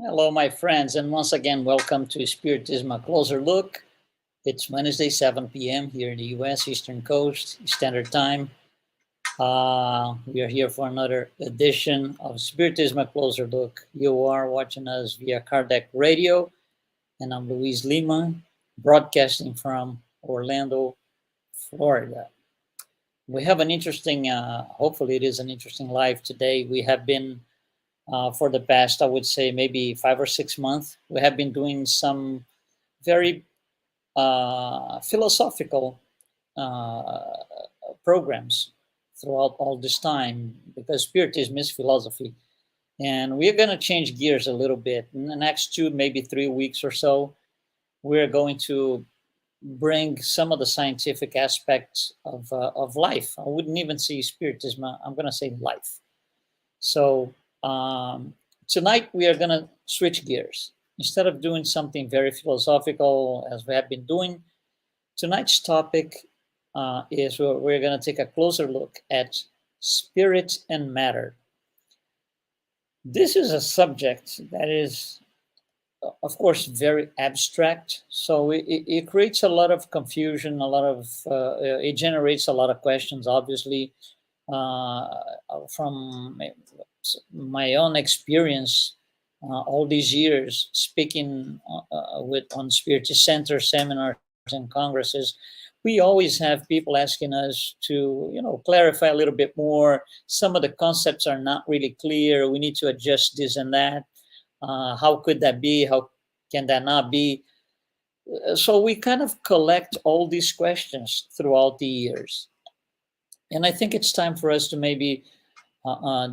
Hello, my friends, and once again, welcome to Spiritism, a closer look. It's Wednesday, 7 p.m. here in the U.S. Eastern Coast, Standard Time. We are here for another edition of Spiritism, a closer look. You are watching us via Kardec Radio, and I'm Luiz Lima, broadcasting from Orlando, Florida. We have an interesting, hopefully, it is an interesting live today. We have been for the past, I would say, maybe 5 or 6 months. We have been doing some very philosophical uh, programs throughout all this time because Spiritism is philosophy. And we're going to change gears a little bit. In the next 2, maybe 3 weeks or so, we're going to bring some of the scientific aspects of life. I wouldn't even say Spiritism, I'm going to say life. So tonight we are going to switch gears. Instead of doing something very philosophical as we have been doing, tonight's topic is we're going to take a closer look at spirit and matter. This is a subject that is, of course, very abstract. So it creates a lot of confusion, it generates a lot of questions, obviously, uh, from my own experience all these years speaking with on Spiritist Center seminars and congresses. We always have people asking us to, clarify a little bit more. Some of the concepts are not really clear. We need to adjust this and that. How could that be? How can that not be? So we kind of collect all these questions throughout the years. And I think it's time for us to maybe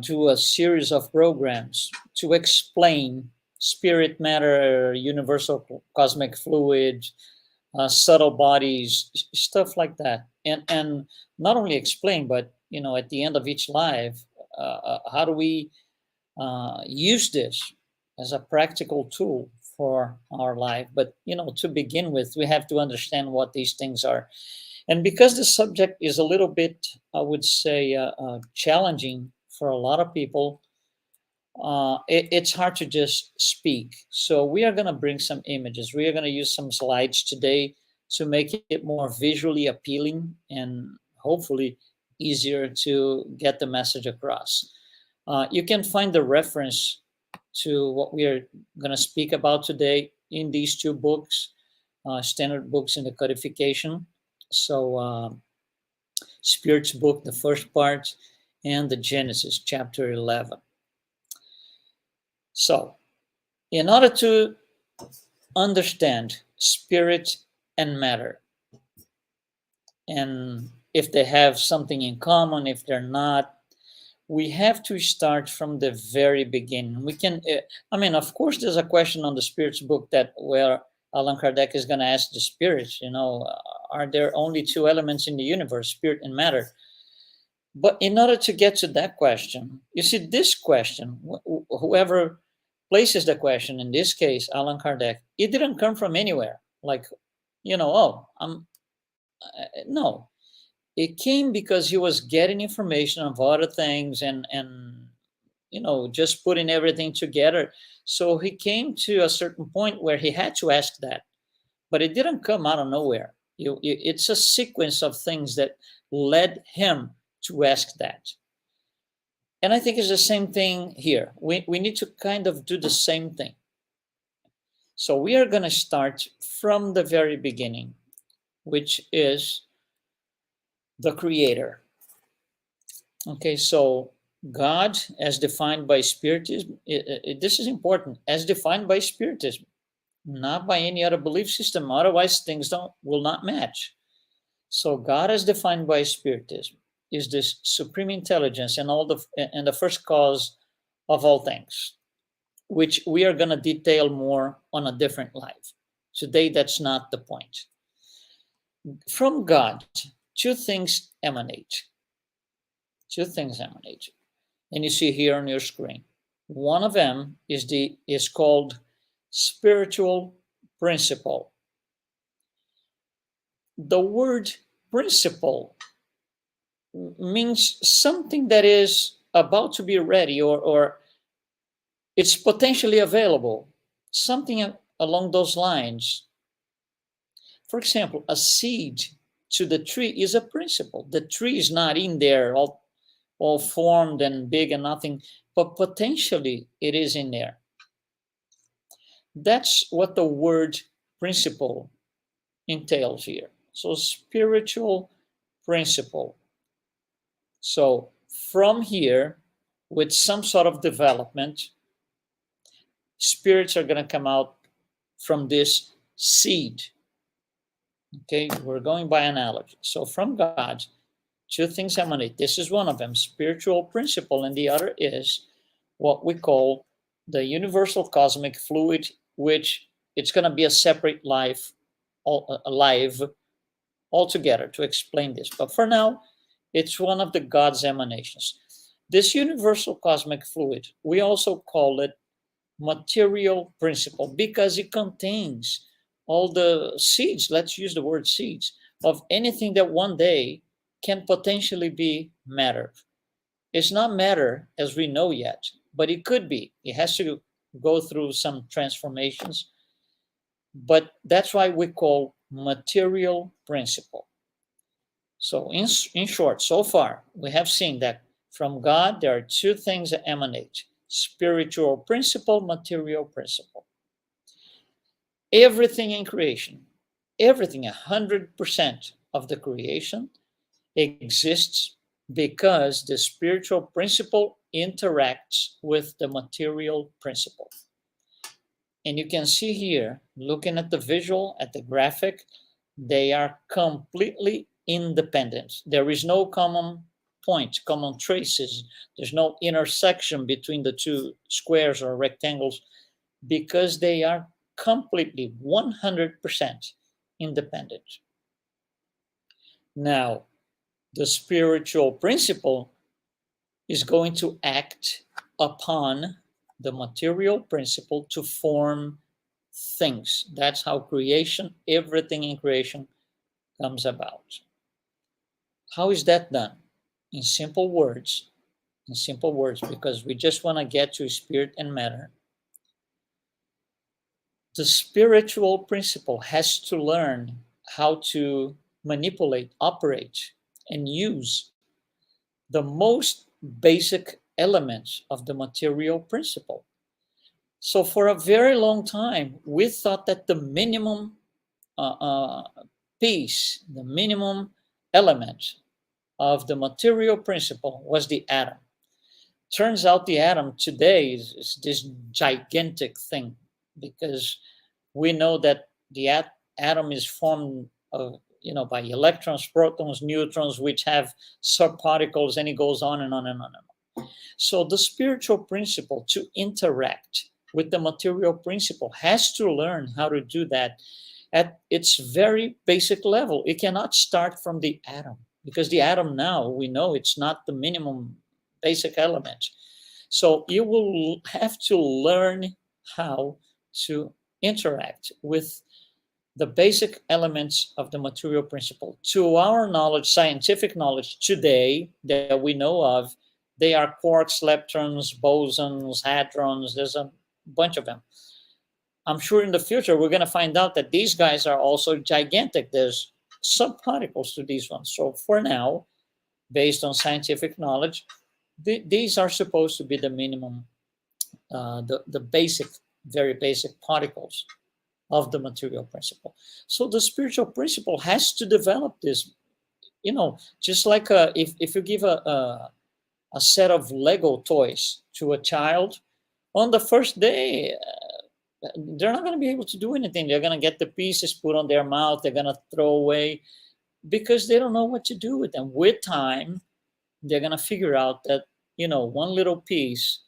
do a series of programs to explain spirit, matter, universal cosmic fluid, subtle bodies, stuff like that. And not only explain, but at the end of each live, how do we use this as a practical tool for our life? But to begin with, we have to understand what these things are. And because the subject is a little bit, I would say, challenging for a lot of people, it's hard to just speak. So we are going to bring some images. We are going to use some slides today to make it more visually appealing and hopefully easier to get the message across. You can find the reference to what we are going to speak about today in these two books, standard books in the codification. So, Spirit's book, the first part, and the Genesis, chapter 11. So, in order to understand spirit and matter, and if they have something in common, if they're not, we have to start from the very beginning. We can, of course, there's a question on the Spirit's book that where Allan Kardec is going to ask the spirits, are there only two elements in the universe, spirit and matter? But in order to get to that question, you see, this question, whoever places the question, in this case, Allan Kardec, it didn't come from anywhere. Like, no. It came because he was getting information of other things and just putting everything together. So he came to a certain point where he had to ask that, but it didn't come out of nowhere. It's a sequence of things that led him to ask that. And I think it's the same thing here. We need to kind of do the same thing. So we are going to start from the very beginning, which is the Creator. Okay, so God, as defined by Spiritism, this is important, as defined by Spiritism, not by any other belief system. Otherwise, things will not match. So God, as defined by Spiritism, is this supreme intelligence and the first cause of all things, which we are going to detail more on a different live. Today, that's not the point. From God, two things emanate. Two things emanate, and you see here on your screen. One of them is called spiritual principle. The word principle means something that is about to be ready, or It's potentially available. Something along those lines. For example, a seed to the tree is a principle. The tree is not in there all formed and big and nothing, but potentially it is in there. That's what the word principle entails here. So spiritual principle. So from here, with some sort of development, spirits are going to come out from this seed. Okay, we're going by analogy. So from God, two things emanate. This is one of them, spiritual principle, and the other is what we call the universal cosmic fluid, which it's going to be a separate life, live altogether to explain this. But for now, it's one of the God's emanations. This universal cosmic fluid, we also call it material principle because it contains all the seeds, let's use the word seeds, of anything that one day can potentially be matter. It's not matter as we know yet, but it could be. It has to go through some transformations. But that's why we call material principle. So in short, so far, we have seen that from God, there are two things that emanate: spiritual principle, material principle. Everything in creation, everything, 100% of the creation exists because the spiritual principle interacts with the material principle. And you can see here, looking at the visual, at the graphic, they are completely independent. There is no common point, common traces. There's no intersection between the two squares or rectangles because they are completely 100% independent. Now, the spiritual principle is going to act upon the material principle to form things. That's how creation, everything in creation comes about. How is that done? In simple words, because we just want to get to spirit and matter. The spiritual principle has to learn how to manipulate, operate, and use the most basic elements of the material principle. So for a very long time, we thought that the minimum piece, the minimum element of the material principle was the atom. Turns out the atom today is this gigantic thing because we know that the atom is formed of, by electrons, protons, neutrons, which have subparticles, and it goes on and on and on and on. So the spiritual principle to interact with the material principle has to learn how to do that at its very basic level. It cannot start from the atom because the atom now, we know it's not the minimum basic element. So you will have to learn how to interact with the basic elements of the material principle. To our knowledge, scientific knowledge today that we know of, they are quarks, leptons, bosons, hadrons. There's a bunch of them. I'm sure in the future we're going to find out that these guys are also gigantic. There's subparticles to these ones. So for now, based on scientific knowledge, these are supposed to be the minimum, the basic, very basic particles of the material principle. So the spiritual principle has to develop this, just like if you give a set of Lego toys to a child, on the first day, they're not going to be able to do anything. They're going to get the pieces put on their mouth. They're going to throw away because they don't know what to do with them. With time, they're going to figure out that, one little piece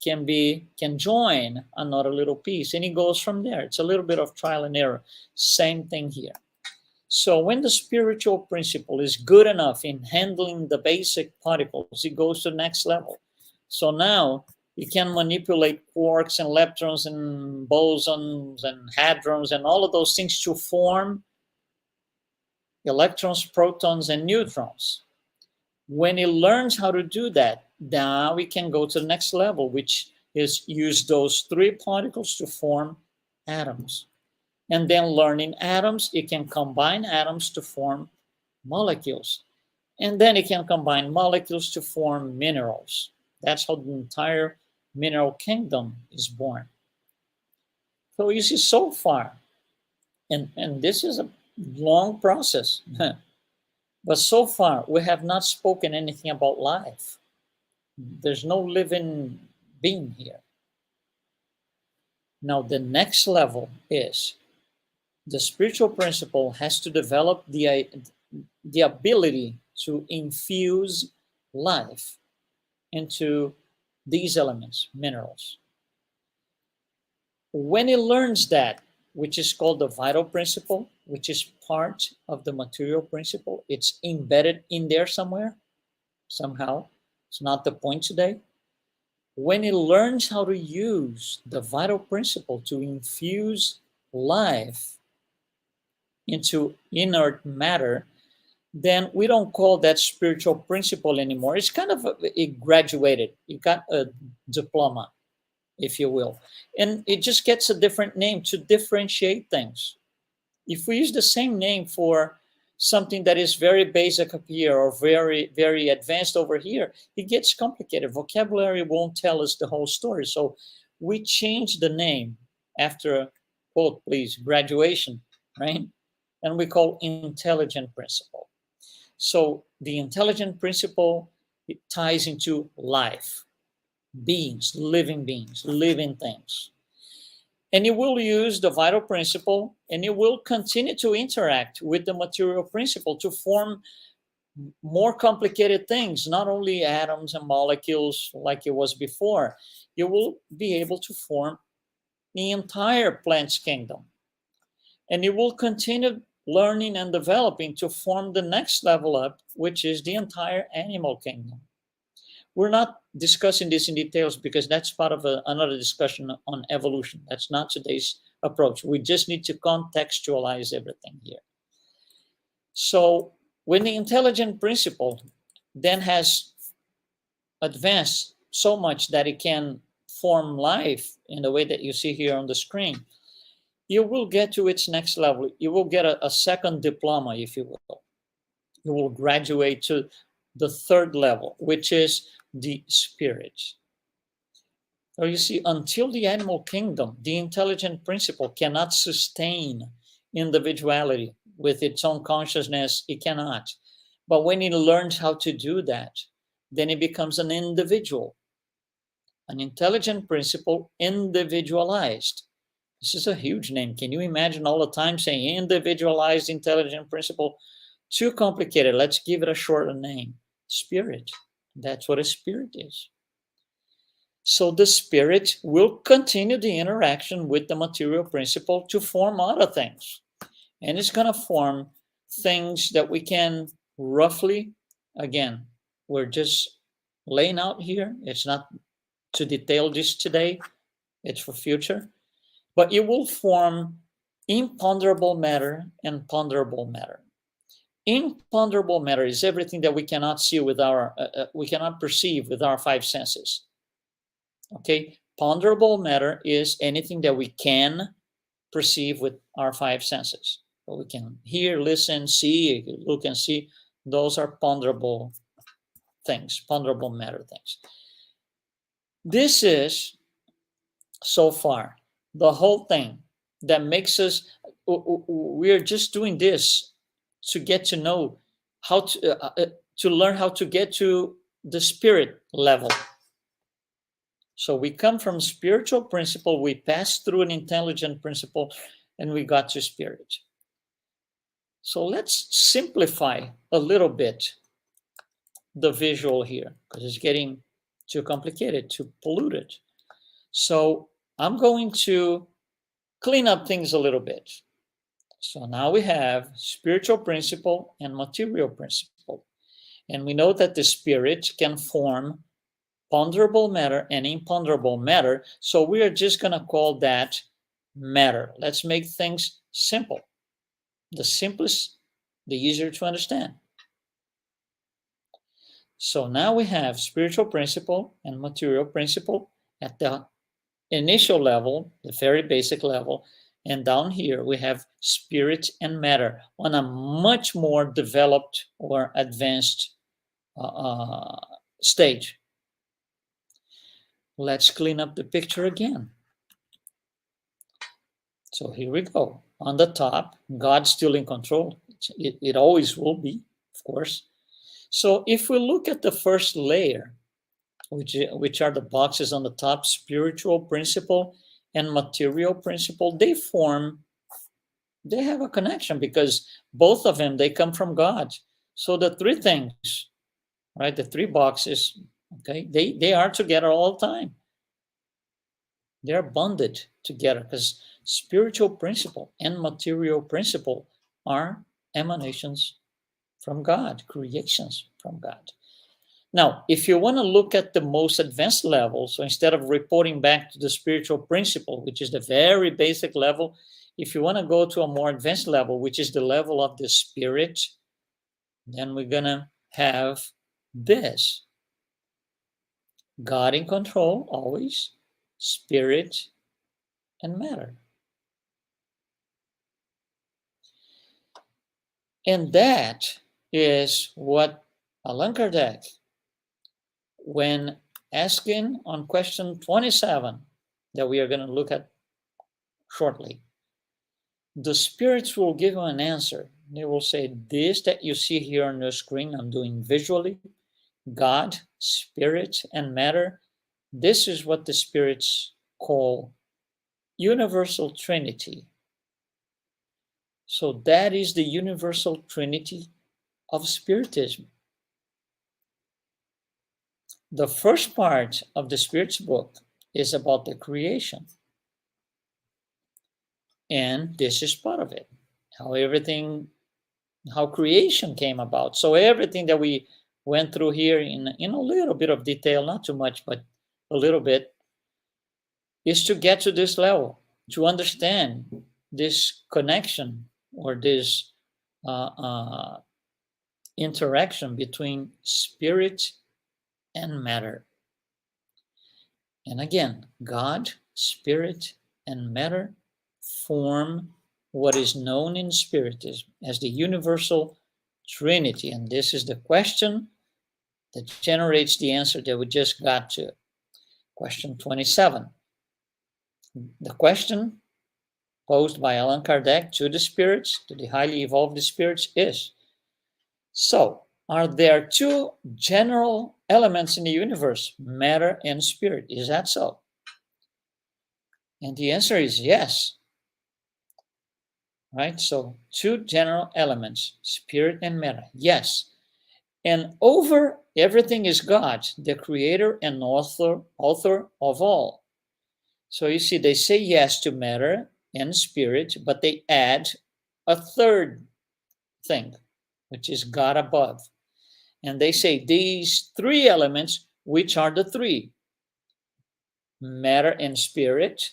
can join another little piece, and it goes from there. It's a little bit of trial and error. Same thing here. So when the spiritual principle is good enough in handling the basic particles, it goes to the next level. So now you can manipulate quarks and leptons and bosons and hadrons and all of those things to form electrons, protons, and neutrons. When it learns how to do that, now we can go to the next level, which is use those three particles to form atoms. And then learning atoms, it can combine atoms to form molecules. And then it can combine molecules to form minerals. That's how the entire mineral kingdom is born. So you see, so far, and this is a long process, but so far we have not spoken anything about life. There's no living being here. Now, the next level is the spiritual principle has to develop the ability to infuse life into these elements, minerals. When it learns that, which is called the vital principle, which is part of the material principle, it's embedded in there somewhere, somehow. It's not the point today. When it learns how to use the vital principle to infuse life into inert matter, then we don't call that spiritual principle anymore. It's kind of it graduated. You got a diploma, if you will. And it just gets a different name to differentiate things. If we use the same name for something that is very basic up here or very, very advanced over here, it gets complicated. Vocabulary won't tell us the whole story. So we change the name after, quote, please, graduation, right? And we call intelligent principle. So the intelligent principle, it ties into life, beings, living things. And it will use the vital principle and it will continue to interact with the material principle to form more complicated things, not only atoms and molecules like it was before. It will be able to form the entire plant's kingdom. And it will continue learning and developing to form the next level up, which is the entire animal kingdom. We're not discussing this in details because that's part of another discussion on evolution. That's not today's approach. We just need to contextualize everything here. So when the intelligent principle then has advanced so much that it can form life in the way that you see here on the screen, you will get to its next level. You will get a second diploma, if you will. You will graduate to the third level, which is the spirit. So you see, until the animal kingdom, the intelligent principle cannot sustain individuality with its own consciousness. It cannot. But when it learns how to do that, then it becomes an individual, an intelligent principle individualized. This is a huge name. Can you imagine all the time saying individualized intelligent principle? Too complicated. Let's give it a shorter name. Spirit. That's what a spirit is. So the spirit will continue the interaction with the material principle to form other things. And it's going to form things that we can roughly, again, we're just laying out here. It's not to detail this today. It's for future. But it will form imponderable matter and ponderable matter. Imponderable matter is everything that we cannot see with we cannot perceive with our five senses. Okay, ponderable matter is anything that we can perceive with our five senses. So we can hear, listen, see, look and see. Those are ponderable things, ponderable matter things. This is, so far, the whole thing that makes us, we're just doing this to get to know how to learn how to get to the spirit level. So we come from spiritual principle, we pass through an intelligent principle, and we got to spirit. So let's simplify a little bit the visual here, because it's getting too complicated, too polluted. So I'm going to clean up things a little bit. So now we have spiritual principle and material principle. And we know that the spirit can form ponderable matter and imponderable matter. So we are just going to call that matter. Let's make things simple. The simplest, the easier to understand. So now we have spiritual principle and material principle at the initial level, the very basic level, and down here we have spirit and matter on a much more developed or advanced stage. Let's clean up the picture again. So here we go. On the top, God's still in control. It always will be, of course. So if we look at the first layer, which are the boxes on the top, spiritual principle and material principle, they have a connection because both of them, they come from God. So the three things, right, the three boxes, okay, they are together all the time. They're bonded together because spiritual principle and material principle are emanations from God, creations from God. Now, if you want to look at the most advanced level, so instead of reporting back to the spiritual principle, which is the very basic level, if you want to go to a more advanced level, which is the level of the spirit, then we're going to have this. God in control, always, spirit and matter. And that is what Allan Kardec, when asking on question 27, that we are going to look at shortly, the spirits will give you an answer. They will say, this that you see here on the screen, I'm doing visually, God, spirit, and matter, this is what the spirits call universal trinity. So that is the universal trinity of Spiritism. The first part of the Spirit's book is about the creation. And this is part of it. How creation came about. So everything that we went through here in a little bit of detail, not too much, but a little bit, is to get to this level, to understand this connection or this interaction between spirit and matter. And again, God, spirit, and matter form what is known in Spiritism as the universal trinity. And this is the question that generates the answer that we just got to. Question 27. The question posed by Allan Kardec to the spirits, to the highly evolved spirits, is, so, are there two general elements in the universe, matter and spirit? Is that so? And the answer is yes. Right? So, two general elements, spirit and matter. Yes. And over everything is God, the creator and author of all. So you see, they say yes to matter and spirit, but they add a third thing, which is God above. And they say these three elements, which are the three? Matter and spirit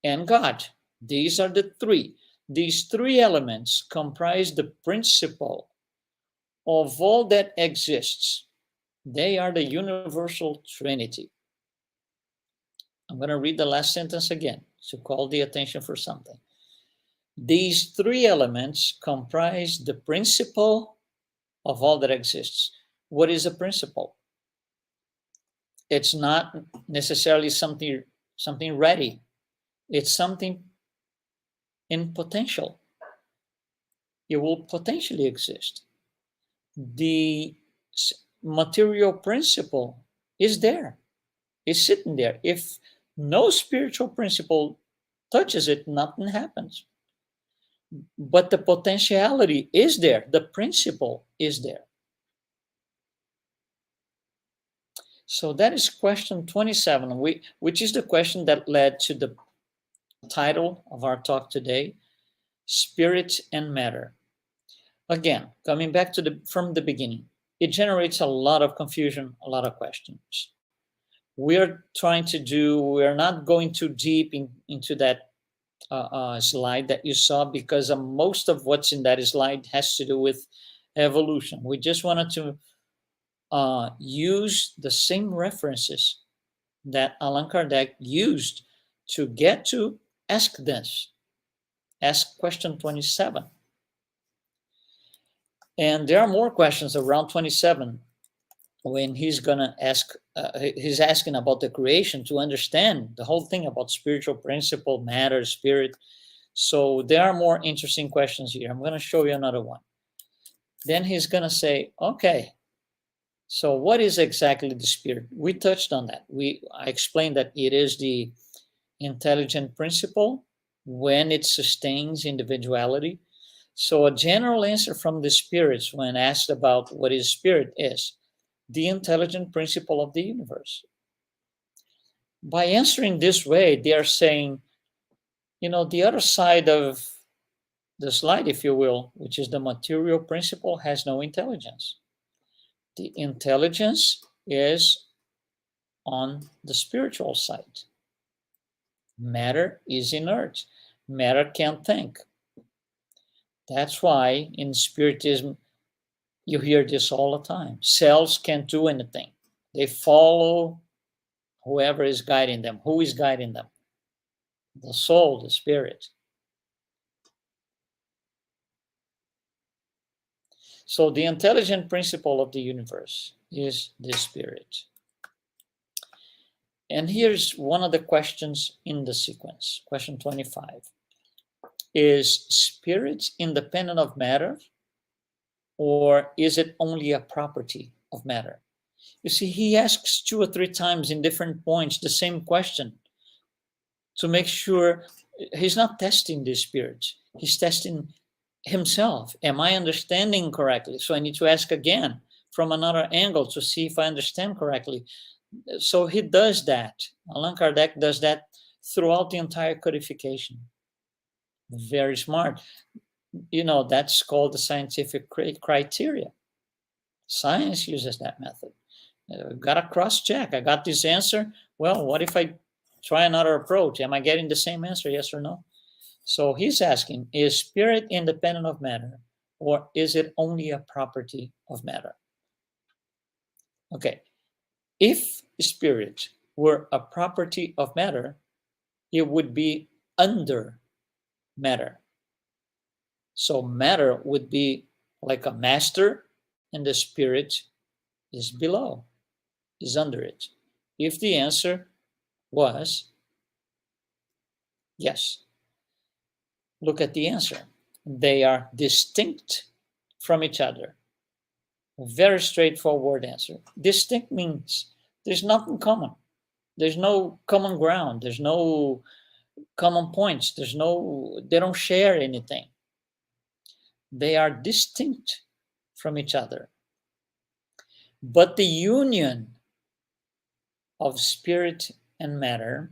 and God. These are the three. These three elements comprise the principle of all that exists. They are the universal trinity. I'm going to read the last sentence again to call the attention for something. These three elements comprise the principle of all that exists. What is a principle? It's not necessarily something ready. It's something in potential. It will potentially exist. The material principle is there. It's sitting there. If no spiritual principle touches it, nothing happens. But the potentiality is there. The principle is there. So that is question 27, which is the question that led to the title of our talk today, Spirit and Matter. Again, coming back to from the beginning, it generates a lot of confusion, a lot of questions. We're not going too deep into that slide that you saw, because most of what's in that slide has to do with evolution. We just wanted to use the same references that Allan Kardec used to get to ask this. Ask question 27. And there are more questions around 27 when he's gonna ask, he's asking about the creation to understand the whole thing about spiritual principle, matter, spirit. So there are more interesting questions here. I'm gonna show you another one. Then he's gonna say, okay, so what is exactly the spirit? We touched on that. I explained that it is the intelligent principle when it sustains individuality. So a general answer from the spirits when asked about what is spirit is the intelligent principle of the universe. By answering this way, they are saying, the other side of the slide, if you will, which is the material principle, has no intelligence. The intelligence is on the spiritual side. Matter is inert. Matter can't think. That's why in Spiritism, you hear this all the time. Cells can't do anything. They follow whoever is guiding them. Who is guiding them? The soul, the spirit. So the intelligent principle of the universe is the spirit. And here's one of the questions in the sequence. Question 25. Is spirit independent of matter, or is it only a property of matter? You see, he asks 2 or 3 times in different points the same question to make sure he's not testing the spirit. He's testing himself. Am I understanding correctly? So I need to ask again from another angle to see if I understand correctly. So he does that. Allan Kardec does that throughout the entire codification. Very smart. That's called the scientific criteria. Science uses that method. Got to cross-check. I got this answer. Well, what if I try another approach? Am I getting the same answer, yes or no? So he's asking, is spirit independent of matter, or is it only a property of matter? Okay. If spirit were a property of matter, it would be under matter. So matter would be like a master, and the spirit is below, is under it. If the answer was yes, look at the answer. They are distinct from each other. A very straightforward answer. Distinct means there's nothing common. There's no common ground. There's no common points. They don't share anything. They are distinct from each other. But the union of spirit and matter,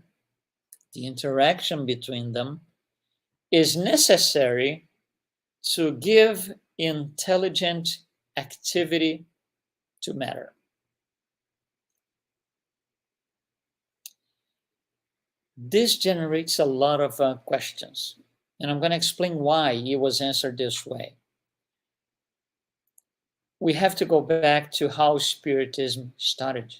the interaction between them, is necessary to give intelligent activity to matter. This generates a lot of questions, and I'm going to explain why it was answered this way. We have to go back to how Spiritism started.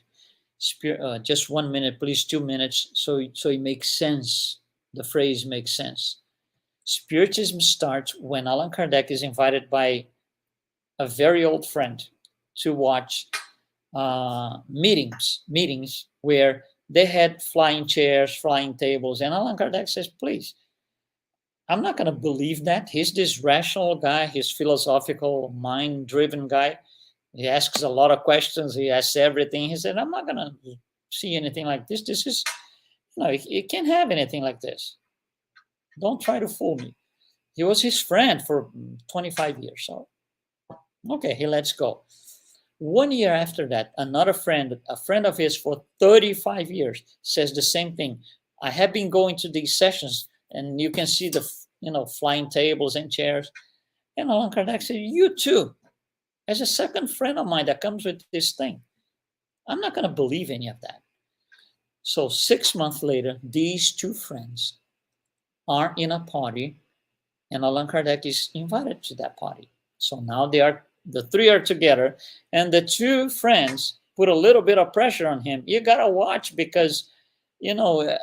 Just 1 minute, please, 2 minutes, so it makes sense. The phrase makes sense. Spiritism starts when Allan Kardec is invited by a very old friend to watch meetings where they had flying chairs, flying tables, and Allan Kardec says, please, I'm not going to believe that. He's this rational guy, he's philosophical, mind-driven guy. He asks a lot of questions. He asks everything. He said, I'm not going to see anything like this. This is, it can't have anything like this. Don't try to fool me. He was his friend for 25 years. So, okay, he lets go. 1 year after that, another friend, a friend of his for 35 years, says the same thing. I have been going to these sessions, and you can see the, flying tables and chairs. And Allan Kardec said, you too, as a second friend of mine that comes with this thing, I'm not going to believe any of that. So 6 months later, these two friends are in a party, and Allan Kardec is invited to that party. So now the 3 are together, and the 2 friends put a little bit of pressure on him. You gotta watch because, you know,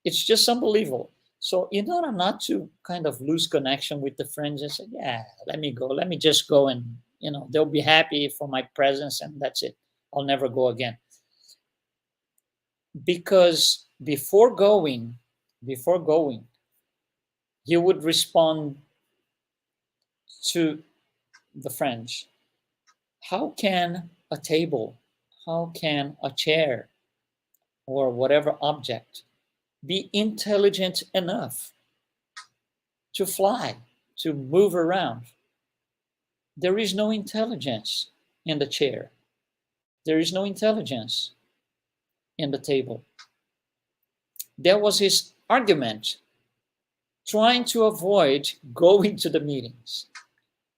it's just unbelievable. So in order not to kind of lose connection with the friends, I said, yeah, let me go. Let me just go, and they'll be happy for my presence, and that's it. I'll never go again. Because before going, he would respond to the friends. How can a table, how can a chair or whatever object be intelligent enough to fly, to move around? There is no intelligence in the chair. There is no intelligence in the table. That was his argument, trying to avoid going to the meetings.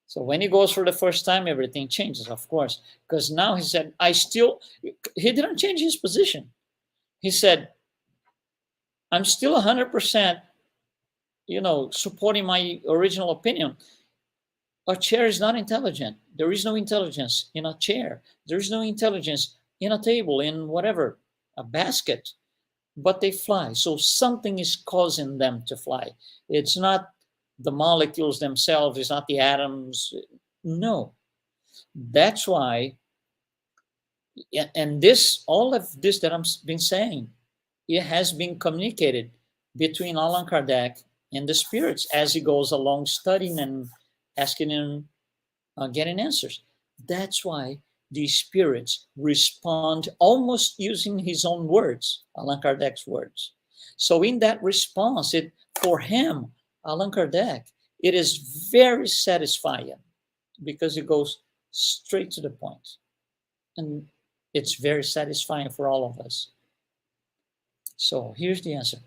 So when he goes for the first time, everything changes, of course, because now he said, he didn't change his position. He said, I'm still 100%, supporting my original opinion. A chair is not intelligent. There is no intelligence in a chair. There is no intelligence in a table, in whatever, a basket, but they fly. So something is causing them to fly. It's not the molecules themselves, it's not the atoms. No. That's why, and all of this that I've been saying, it has been communicated between Allan Kardec and the spirits as he goes along studying and asking and getting answers. That's why the spirits respond almost using his own words, Allan Kardec's words. So in that response, for him, Allan Kardec, it is very satisfying because it goes straight to the point. And it's very satisfying for all of us. So here's the answer.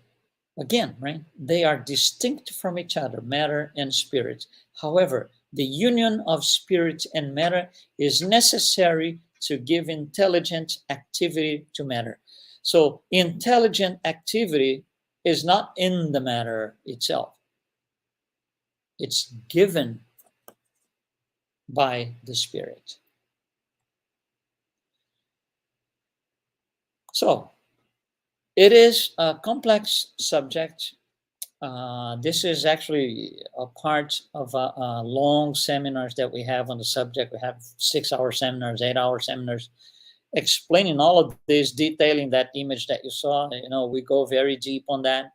Again, right? They are distinct from each other, matter and spirit. However, the union of spirit and matter is necessary to give intelligent activity to matter. So intelligent activity is not in the matter itself. It's given by the spirit. So it is a complex subject. This is actually a part of a long seminars that we have on the subject. We have 6-hour seminars, 8-hour seminars, explaining all of this, detailing that image that you saw. We go very deep on that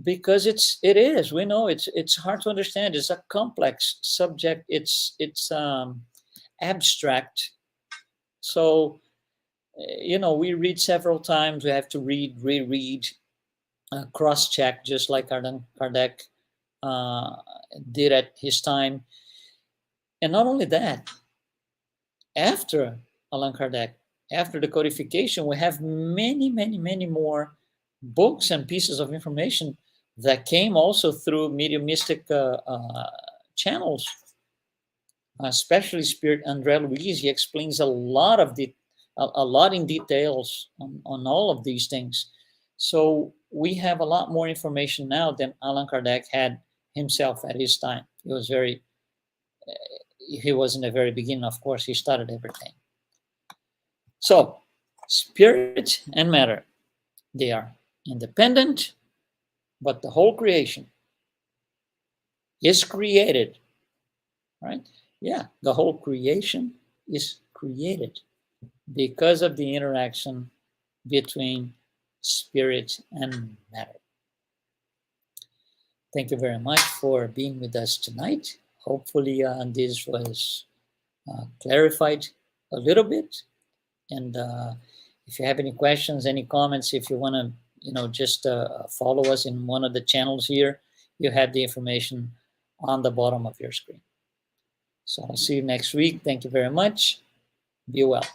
because we know it's hard to understand. It's a complex subject. It's abstract. So, we read several times. We have to reread, cross-check, just like Kardec did at his time. And not only that, after Allan Kardec, after the codification, we have many, many, many more books and pieces of information that came also through mediumistic channels, especially Spirit André Luiz. He explains a lot in details on all of these things. So we have a lot more information now than Allan Kardec had himself at his time. He was in the very beginning, of course, he started everything. So spirit and matter, they are independent, but the whole creation is created, right? Yeah, the whole creation is created because of the interaction between spirit and matter. Thank you very much for being with us tonight. Hopefully this was clarified a little bit. And if you have any questions, any comments, if you want to, just follow us in one of the channels here, you have the information on the bottom of your screen. So I'll see you next week. Thank you very much. Be well.